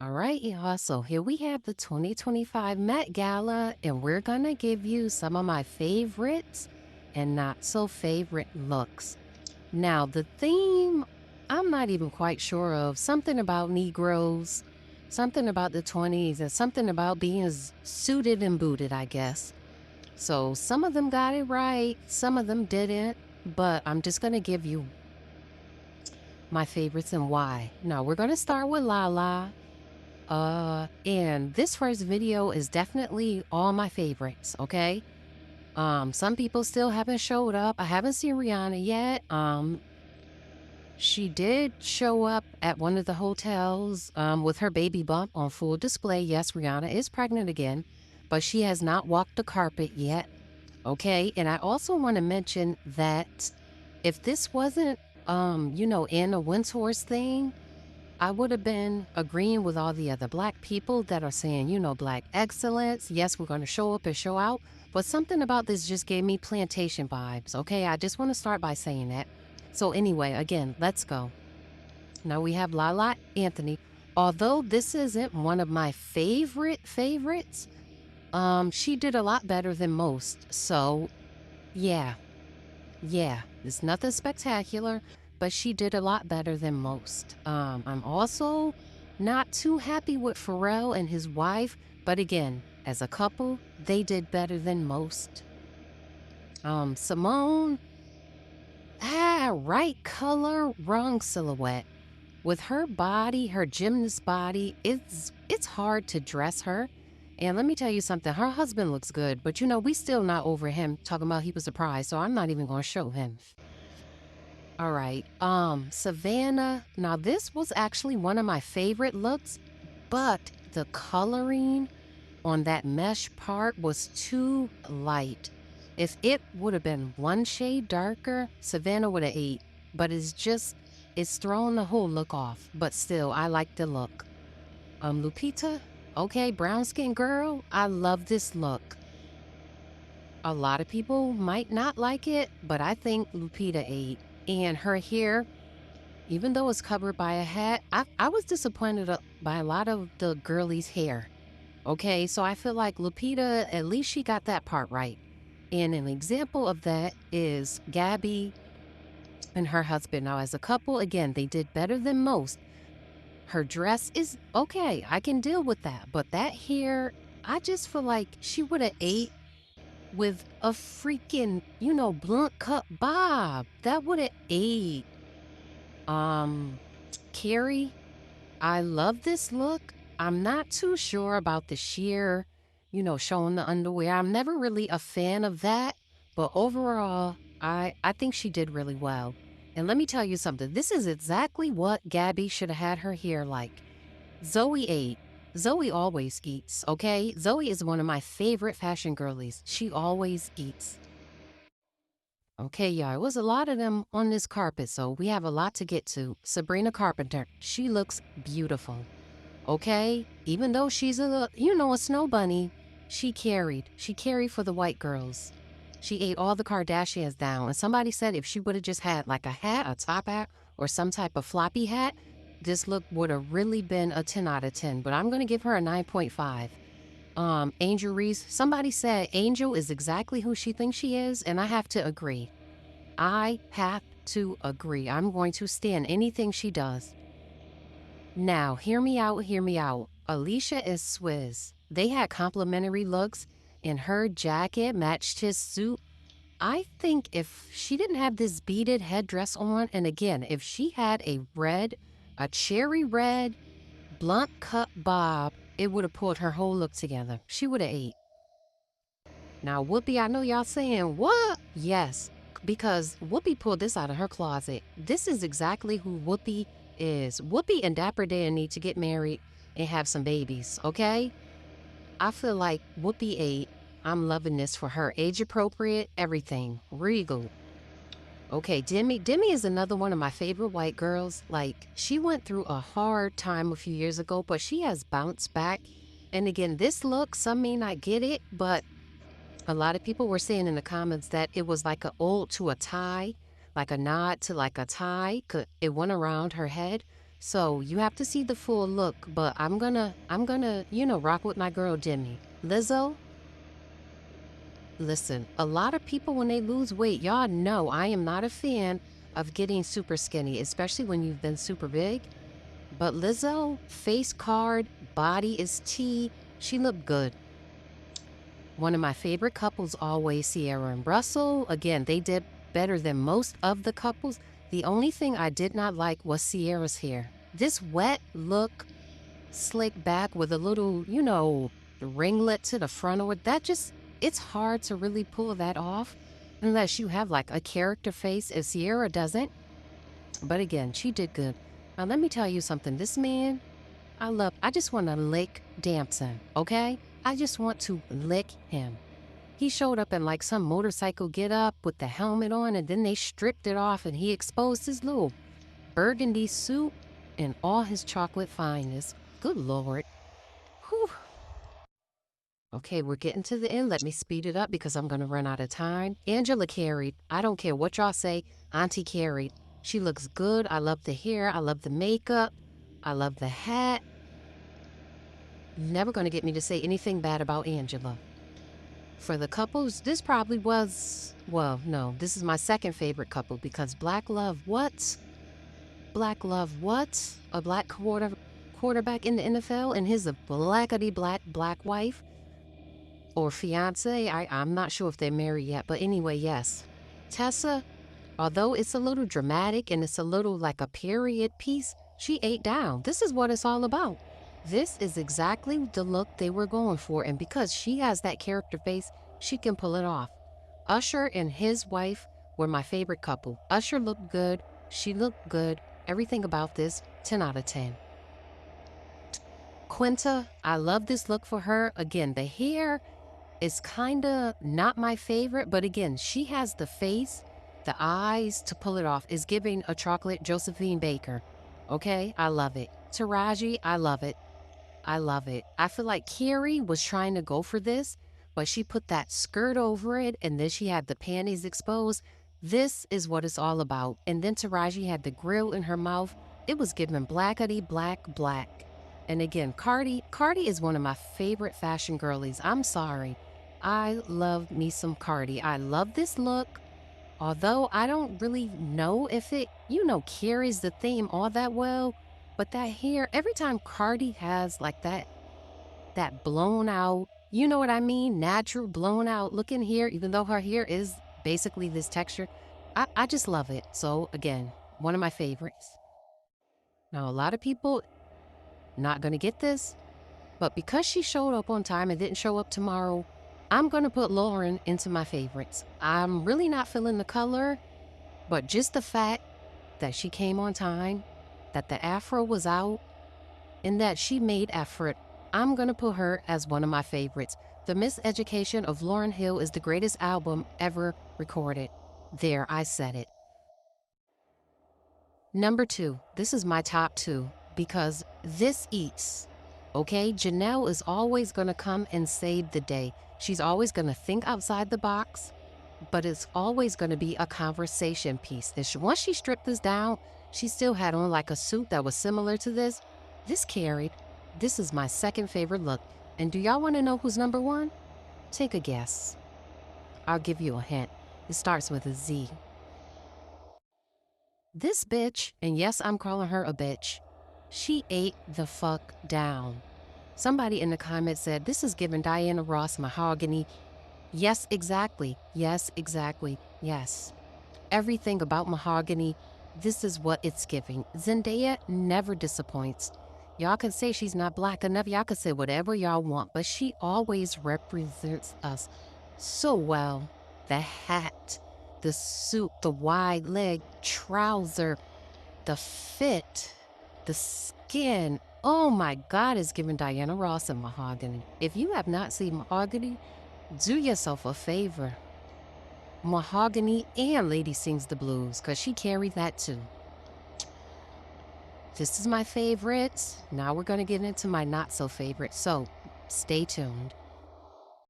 All right, y'all. So here we have the 2025 Met Gala, and we're going to give you some of my favorites and not so favorite looks. Now, the theme, I'm not even quite sure of. Something about Negroes, something about the 20s, and something about being suited and booted, I guess. So some of them got it right, some of them didn't, but I'm just going to give you my favorites and why. Now, we're going to start with Lala. And this first video is definitely all my favorites, okay? Some people still haven't showed up. I haven't seen Rihanna yet. She did show up at one of the hotels, with her baby bump on full display. Yes, Rihanna is pregnant again, but she has not walked the carpet yet, okay? And I also want to mention that if this wasn't, Anna Windsor's thing, I would have been agreeing with all the other Black people that are saying, Black excellence. Yes, we're going to show up and show out. But something about this just gave me plantation vibes. Okay, I just want to start by saying that. So, anyway, again, let's go. Now we have Lala Anthony. Although this isn't one of my favorites, she did a lot better than most. So, yeah, it's nothing spectacular, but she did a lot better than most. I'm also not too happy with Pharrell and his wife, but again, as a couple, they did better than most. Simone, right color, wrong silhouette. With her body, her gymnast body, it's hard to dress her. And let me tell you something, her husband looks good, but we still not over him talking about he was a prize, so I'm not even gonna show him. All right. Savannah. Now, this was actually one of my favorite looks, but the coloring on that mesh part was too light. If it would have been one shade darker, Savannah would have ate. But it's thrown the whole look off. But still, I like the look. Lupita. Okay, brown skin girl. I love this look. A lot of people might not like it, but I think Lupita ate. And her hair, even though it's covered by a hat, I was disappointed by a lot of the girlies' hair. Okay, so I feel like Lupita, at least she got that part right. And an example of that is Gabby and her husband. Now, as a couple, again, they did better than most. Her dress is okay, I can deal with that. But that hair, I just feel like she would have ate with a freaking, blunt cut bob. That would have ate. Carrie, I love this look. I'm not too sure about the sheer, showing the underwear. I'm never really a fan of that. But overall, I think she did really well. And let me tell you something. This is exactly what Gabby should have had her hair like. Zoe ate. Zoe always eats, okay? Zoe is one of my favorite fashion girlies. She always eats. Okay, y'all, it was a lot of them on this carpet, so we have a lot to get to. Sabrina Carpenter, she looks beautiful, okay? Even though she's a snow bunny, she carried. She carried for the white girls. She ate all the Kardashians down, and somebody said if she would have just had like a hat, a top hat, or some type of floppy hat, this look would have really been a 10 out of 10, but I'm going to give her a 9.5. Angel Reese, somebody said Angel is exactly who she thinks she is, and I have to agree. I have to agree. I'm going to stand anything she does. Now, hear me out, hear me out. Alicia is Swizz. They had complimentary looks, and her jacket matched his suit. I think if she didn't have this beaded headdress on, and again, if she had a cherry red, blunt cut bob, it would have pulled her whole look together. She would have ate. Now, Whoopi, I know y'all saying, what? Yes, because Whoopi pulled this out of her closet. This is exactly who Whoopi is. Whoopi and Dapper Dan need to get married and have some babies, okay? I feel like Whoopi ate. I'm loving this for her. Age appropriate, everything. Regal. Okay, Demi. Demi is another one of my favorite white girls. Like, she went through a hard time a few years ago, but she has bounced back. And again, this look, some may not get it, but a lot of people were saying in the comments that it was like an ode to a tie, like a nod to like a tie. It went around her head. So you have to see the full look, but I'm gonna, rock with my girl Demi. Lizzo, listen, a lot of people when they lose weight, y'all know I am not a fan of getting super skinny, especially when you've been super big. But Lizzo, face card, body is T. She looked good. One of my favorite couples always, Sierra and Russell. Again, they did better than most of the couples. The only thing I did not like was Sierra's hair. This wet look, slick back with a little, ringlet to the front of it, it's hard to really pull that off unless you have like a character face, if Sierra doesn't. But again, she did good. Now, let me tell you something. This man, I just want to lick Damson, okay? I just want to lick him. He showed up in like some motorcycle get up with the helmet on, and then they stripped it off and he exposed his little burgundy suit in all his chocolate fineness. Good Lord. Whew. Okay, we're getting to the end. Let me speed it up because I'm going to run out of time. Angela carried. I don't care what y'all say. Auntie carried. She looks good. I love the hair. I love the makeup. I love the hat. Never going to get me to say anything bad about Angela. For the couples, this probably was, well, no, this is my second favorite couple because Black Love, what? Black Love, what? A black quarterback in the NFL and his blackity black wife or fiance. I'm not sure if they're married yet, but anyway, yes. Tessa, although it's a little dramatic and it's a little like a period piece, she ate down. This is what it's all about. This is exactly the look they were going for, and because she has that character face, she can pull it off. Usher and his wife were my favorite couple. Usher looked good. She looked good. Everything about this, 10 out of 10. Quinta, I love this look for her. Again, the hair is kind of not my favorite, but again, she has the face, the eyes to pull it off. Is giving a chocolate Josephine Baker. Okay, I love it. Taraji, I love it. I love it. I feel like Carrie was trying to go for this, but she put that skirt over it and then she had the panties exposed. This is what it's all about. And then Taraji had the grill in her mouth. It was giving blackity black. And again, Cardi is one of my favorite fashion girlies. I'm sorry. I love me some Cardi. I love this look. Although I don't really know if it, carries the theme all that well. But that hair, every time Cardi has like that blown out, you know what I mean? Natural blown out looking hair, even though her hair is basically this texture, I just love it. So again, one of my favorites. Now, a lot of people not going to get this, but because she showed up on time and didn't show up tomorrow, I'm going to put Lauren into my favorites. I'm really not feeling the color, but just the fact that she came on time, that the afro was out, and that she made effort, I'm going to put her as one of my favorites. The Miseducation of Lauryn Hill is the greatest album ever recorded. There, I said it. Number 2, this is my top 2 because this eats. Okay, Janelle is always going to come and save the day. She's always going to think outside the box, but it's always going to be a conversation piece. Once she stripped this down, she still had on like a suit that was similar to this. This carried. This is my second favorite look. And do y'all want to know who's number 1? Take a guess. I'll give you a hint. It starts with a Z. This bitch, and yes, I'm calling her a bitch, she ate the fuck down. Somebody in the comments said, this is giving Diana Ross mahogany. Yes, exactly. Yes, exactly. Yes. Everything about mahogany, this is what it's giving. Zendaya never disappoints. Y'all can say she's not black enough. Y'all can say whatever y'all want, but she always represents us so well. The hat, the suit, the wide leg trouser, the fit, the skin. Oh my God, it's giving Diana Ross and mahogany. If you have not seen mahogany, do yourself a favor. Mahogany and Lady Sings the Blues, because she carried that too. This is my favorite. Now we're going to get into my not so favorite. So stay tuned.